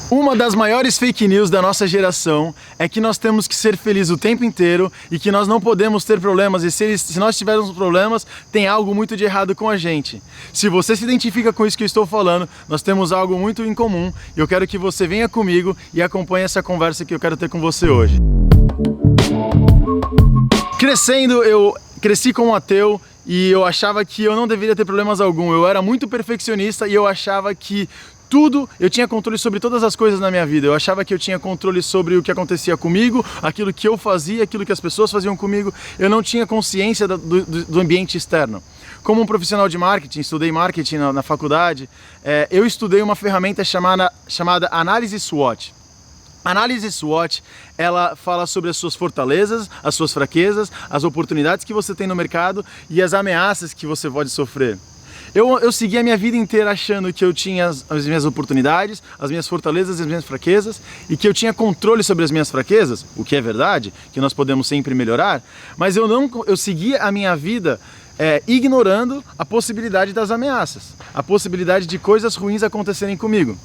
Uma das maiores fake news da nossa geração é que nós temos que ser felizes o tempo inteiro e que nós não podemos ter problemas, e se nós tivermos problemas, tem algo muito de errado com a gente. Se você se identifica com isso que eu estou falando, nós temos algo muito em comum e eu quero que você venha comigo e acompanhe essa conversa que eu quero ter com você hoje. Crescendo, eu cresci como ateu e eu achava que eu não deveria ter problemas algum. Eu era muito perfeccionista e eu achava que eu tinha controle sobre todas as coisas na minha vida. Eu achava que eu tinha controle sobre o que acontecia comigo, aquilo que eu fazia, aquilo que as pessoas faziam comigo. Eu não tinha consciência do ambiente externo. Como um profissional de marketing, estudei marketing na faculdade, eu estudei uma ferramenta chamada Análise SWOT. A análise SWOT, ela fala sobre as suas fortalezas, as suas fraquezas, as oportunidades que você tem no mercado e as ameaças que você pode sofrer. Eu segui a minha vida inteira achando que eu tinha as minhas oportunidades, as minhas fortalezas e as minhas fraquezas, e que eu tinha controle sobre as minhas fraquezas, o que é verdade, que nós podemos sempre melhorar, mas eu segui a minha vida ignorando a possibilidade das ameaças, a possibilidade de coisas ruins acontecerem comigo.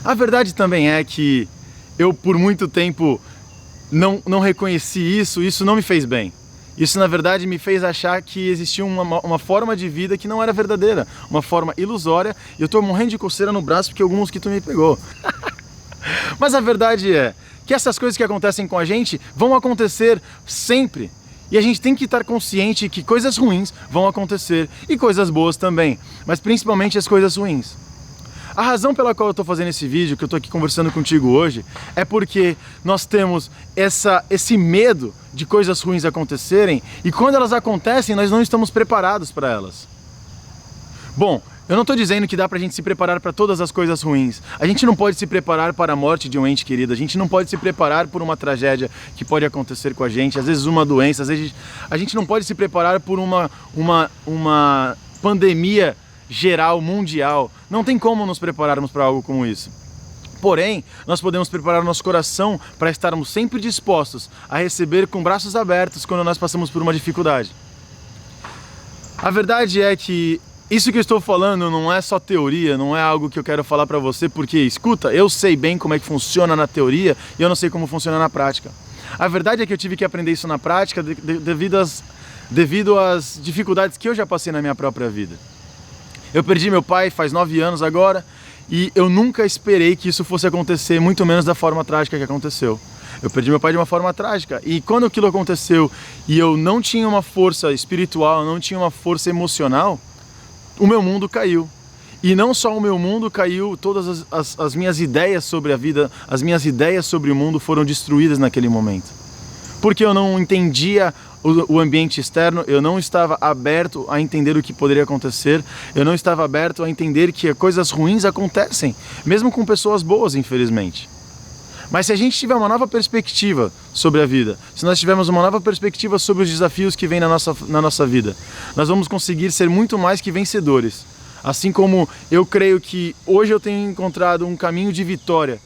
A verdade também é que eu por muito tempo não reconheci isso não me fez bem. Isso, na verdade, me fez achar que existia uma forma de vida que não era verdadeira, uma forma ilusória, e eu tô morrendo de coceira no braço porque algum mosquito me pegou. Mas a verdade é que essas coisas que acontecem com a gente vão acontecer sempre, e a gente tem que estar consciente que coisas ruins vão acontecer, e coisas boas também, mas principalmente as coisas ruins. A razão pela qual eu estou fazendo esse vídeo, que eu estou aqui conversando contigo hoje, é porque nós temos esse medo de coisas ruins acontecerem e quando elas acontecem nós não estamos preparados para elas. Bom, eu não estou dizendo que dá pra gente se preparar para todas as coisas ruins. A gente não pode se preparar para a morte de um ente querido, a gente não pode se preparar por uma tragédia que pode acontecer com a gente, às vezes uma doença, às vezes a gente não pode se preparar por uma pandemia geral, mundial. Não tem como nos prepararmos para algo como isso. Porém, nós podemos preparar nosso coração para estarmos sempre dispostos a receber com braços abertos quando nós passamos por uma dificuldade. A verdade é que isso que eu estou falando não é só teoria, não é algo que eu quero falar para você porque, escuta, eu sei bem como é que funciona na teoria e eu não sei como funciona na prática. A verdade é que eu tive que aprender isso na prática devido às dificuldades que eu já passei na minha própria vida. Eu perdi meu pai faz 9 anos agora e eu nunca esperei que isso fosse acontecer, muito menos da forma trágica que aconteceu. Eu perdi meu pai de uma forma trágica e quando aquilo aconteceu e eu não tinha uma força espiritual, não tinha uma força emocional, o meu mundo caiu. E não só o meu mundo caiu, todas as minhas ideias sobre a vida, as minhas ideias sobre o mundo foram destruídas naquele momento. Porque eu não entendia o ambiente externo, eu não estava aberto a entender o que poderia acontecer, eu não estava aberto a entender que coisas ruins acontecem, mesmo com pessoas boas, infelizmente. Mas se a gente tiver uma nova perspectiva sobre a vida, se nós tivermos uma nova perspectiva sobre os desafios que vêm na nossa vida, nós vamos conseguir ser muito mais que vencedores. Assim como eu creio que hoje eu tenho encontrado um caminho de vitória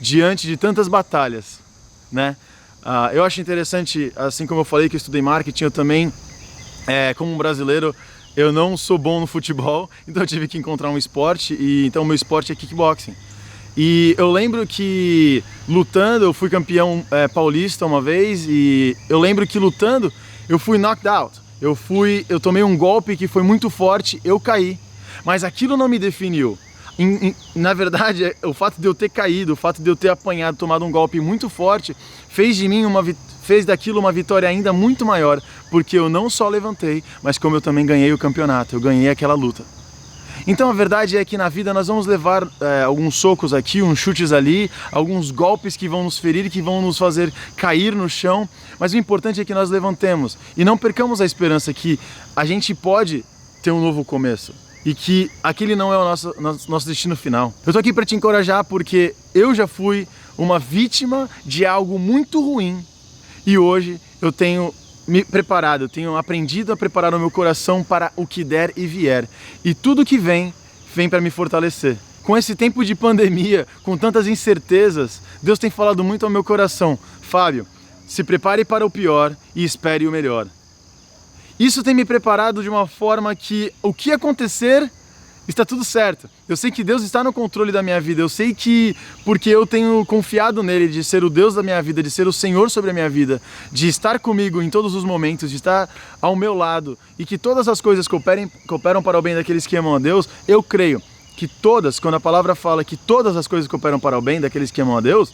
diante de tantas batalhas, né? Eu acho interessante, assim como eu falei que eu estudei marketing, eu também, como um brasileiro, eu não sou bom no futebol, então eu tive que encontrar um esporte, e então o meu esporte é kickboxing. E eu lembro que lutando, eu fui campeão paulista uma vez, e eu lembro que lutando eu fui knocked out, eu tomei um golpe que foi muito forte, eu caí, mas aquilo não me definiu. Na verdade, o fato de eu ter caído, o fato de eu ter apanhado, tomado um golpe muito forte, fez daquilo uma vitória ainda muito maior, porque eu não só levantei, mas como eu também ganhei o campeonato, eu ganhei aquela luta. Então a verdade é que na vida nós vamos levar alguns socos aqui, uns chutes ali, alguns golpes que vão nos ferir, que vão nos fazer cair no chão, mas o importante é que nós levantemos e não percamos a esperança que a gente pode ter um novo começo. E que aquele não é o nosso destino final. Eu tô aqui para te encorajar porque eu já fui uma vítima de algo muito ruim e hoje eu tenho me preparado, eu tenho aprendido a preparar o meu coração para o que der e vier. E tudo que vem para me fortalecer. Com esse tempo de pandemia, com tantas incertezas, Deus tem falado muito ao meu coração. Fábio, se prepare para o pior e espere o melhor. Isso tem me preparado de uma forma que o que acontecer está tudo certo. Eu sei que Deus está no controle da minha vida. Eu sei que, porque eu tenho confiado nele, de ser o Deus da minha vida, de ser o Senhor sobre a minha vida, de estar comigo em todos os momentos, de estar ao meu lado, e que todas as coisas cooperam para o bem daqueles que amam a Deus, eu creio que todas, quando a palavra fala que todas as coisas cooperam para o bem daqueles que amam a Deus,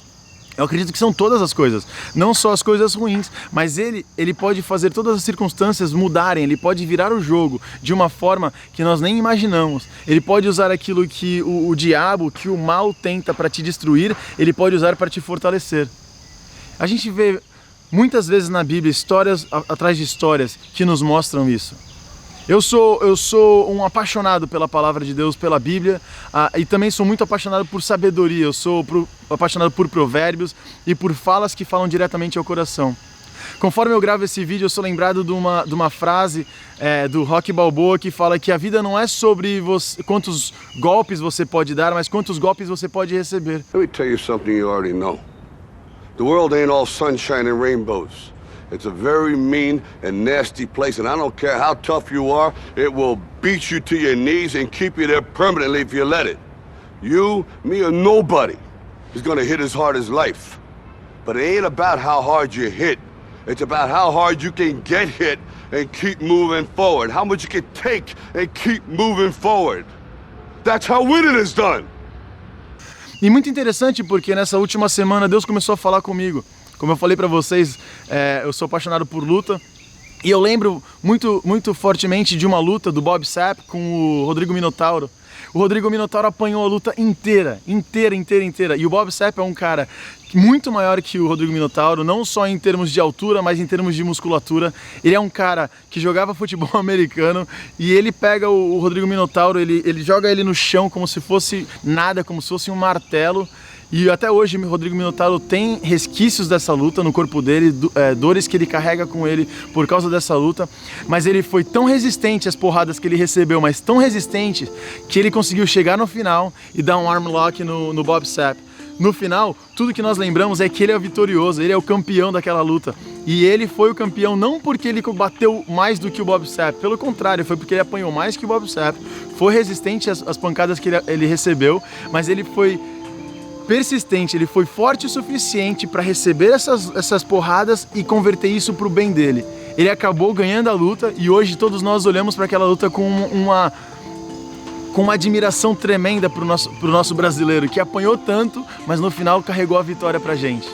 eu acredito que são todas as coisas, não só as coisas ruins, mas ele pode fazer todas as circunstâncias mudarem, ele pode virar o jogo de uma forma que nós nem imaginamos. Ele pode usar aquilo que o diabo, que o mal tenta para te destruir, ele pode usar para te fortalecer. A gente vê muitas vezes na Bíblia histórias atrás de histórias que nos mostram isso. Eu sou um apaixonado pela palavra de Deus, pela Bíblia, e também sou muito apaixonado por sabedoria. Eu sou apaixonado por provérbios e por falas que falam diretamente ao coração. Conforme eu gravo esse vídeo, eu sou lembrado de uma frase do Rocky Balboa que fala que a vida não é sobre quantos golpes você pode dar, mas quantos golpes você pode receber. Let me tell you something you already know. The world ain't all sunshine and rainbows. It's a very mean and nasty place, and I don't care how tough you are, it will beat you to your knees and keep you there permanently if you let it. You, me, or nobody is gonna hit as hard as life. But it ain't about how hard you hit. It's about how hard you can get hit and keep moving forward. How much you can take and keep moving forward. That's how winning is done. E muito interessante porque nessa última semana Deus começou a falar comigo. Como eu falei para vocês, eu sou apaixonado por luta, e eu lembro muito fortemente de uma luta do Bob Sapp com o Rodrigo Minotauro. O Rodrigo Minotauro apanhou a luta inteira. E o Bob Sapp é um cara muito maior que o Rodrigo Minotauro, não só em termos de altura, mas em termos de musculatura. Ele é um cara que jogava futebol americano, e ele pega o Rodrigo Minotauro, ele joga ele no chão como se fosse nada, como se fosse um martelo. E até hoje o Rodrigo Minotauro tem resquícios dessa luta no corpo dele, dores que ele carrega com ele por causa dessa luta, mas ele foi tão resistente às porradas que ele recebeu, mas tão resistente, que ele conseguiu chegar no final e dar um arm lock no Bob Sapp. No final, tudo que nós lembramos é que ele é o vitorioso, ele é o campeão daquela luta. E ele foi o campeão não porque ele bateu mais do que o Bob Sapp, pelo contrário, foi porque ele apanhou mais que o Bob Sapp, foi resistente às pancadas que ele recebeu, mas ele foi persistente, ele foi forte o suficiente para receber essas porradas e converter isso para o bem dele. Ele acabou ganhando a luta, e hoje todos nós olhamos para aquela luta com uma admiração tremenda para o nosso brasileiro, que apanhou tanto, mas no final carregou a vitória para a gente.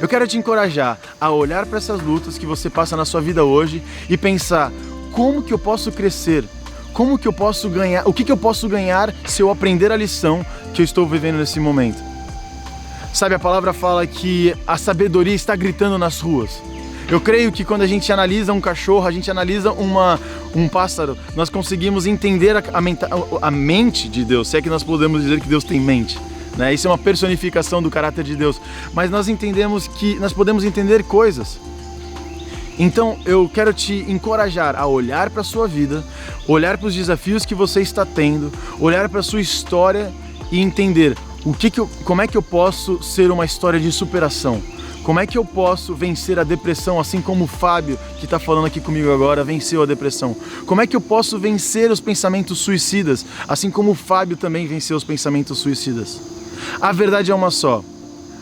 Eu quero te encorajar a olhar para essas lutas que você passa na sua vida hoje e pensar: como que eu posso crescer? Como que eu posso ganhar? O que eu posso ganhar se eu aprender a lição que eu estou vivendo nesse momento? Sabe, a palavra fala que a sabedoria está gritando nas ruas. Eu creio que quando a gente analisa um cachorro, a gente analisa um pássaro, nós conseguimos entender a mente de Deus, se é que nós podemos dizer que Deus tem mente, né? Isso é uma personificação do caráter de Deus, mas nós entendemos que nós podemos entender coisas. Então eu quero te encorajar a olhar para a sua vida, olhar para os desafios que você está tendo, olhar para a sua história e entender como é que eu posso ser uma história de superação. Como é que eu posso vencer a depressão, assim como o Fábio, que está falando aqui comigo agora, venceu a depressão? Como é que eu posso vencer os pensamentos suicidas, assim como o Fábio também venceu os pensamentos suicidas? A verdade é uma só.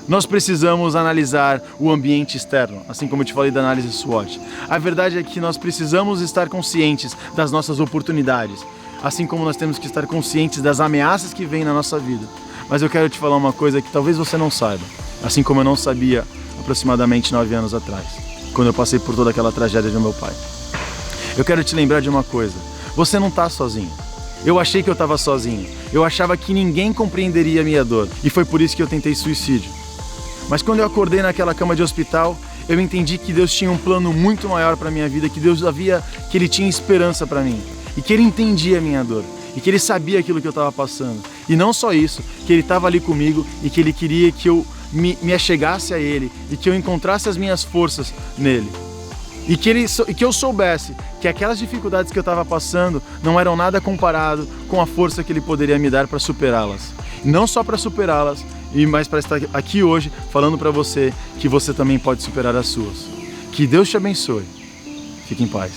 Nós precisamos analisar o ambiente externo, assim como eu te falei da análise SWOT. A verdade é que nós precisamos estar conscientes das nossas oportunidades, assim como nós temos que estar conscientes das ameaças que vêm na nossa vida. Mas eu quero te falar uma coisa que talvez você não saiba, assim como eu não sabia aproximadamente 9 anos atrás, quando eu passei por toda aquela tragédia do meu pai. Eu quero te lembrar de uma coisa: você não está sozinho. Eu achei que eu estava sozinho, eu achava que ninguém compreenderia a minha dor, e foi por isso que eu tentei suicídio. Mas quando eu acordei naquela cama de hospital, eu entendi que Deus tinha um plano muito maior para minha vida, que que Ele tinha esperança para mim, e que Ele entendia a minha dor, e que Ele sabia aquilo que eu estava passando. E não só isso, que Ele estava ali comigo e que Ele queria que eu me achegasse a Ele e que eu encontrasse as minhas forças nele. E que eu soubesse que aquelas dificuldades que eu estava passando não eram nada comparado com a força que Ele poderia me dar para superá-las. Não só para superá-las, mas para estar aqui hoje falando para você que você também pode superar as suas. Que Deus te abençoe. Fique em paz.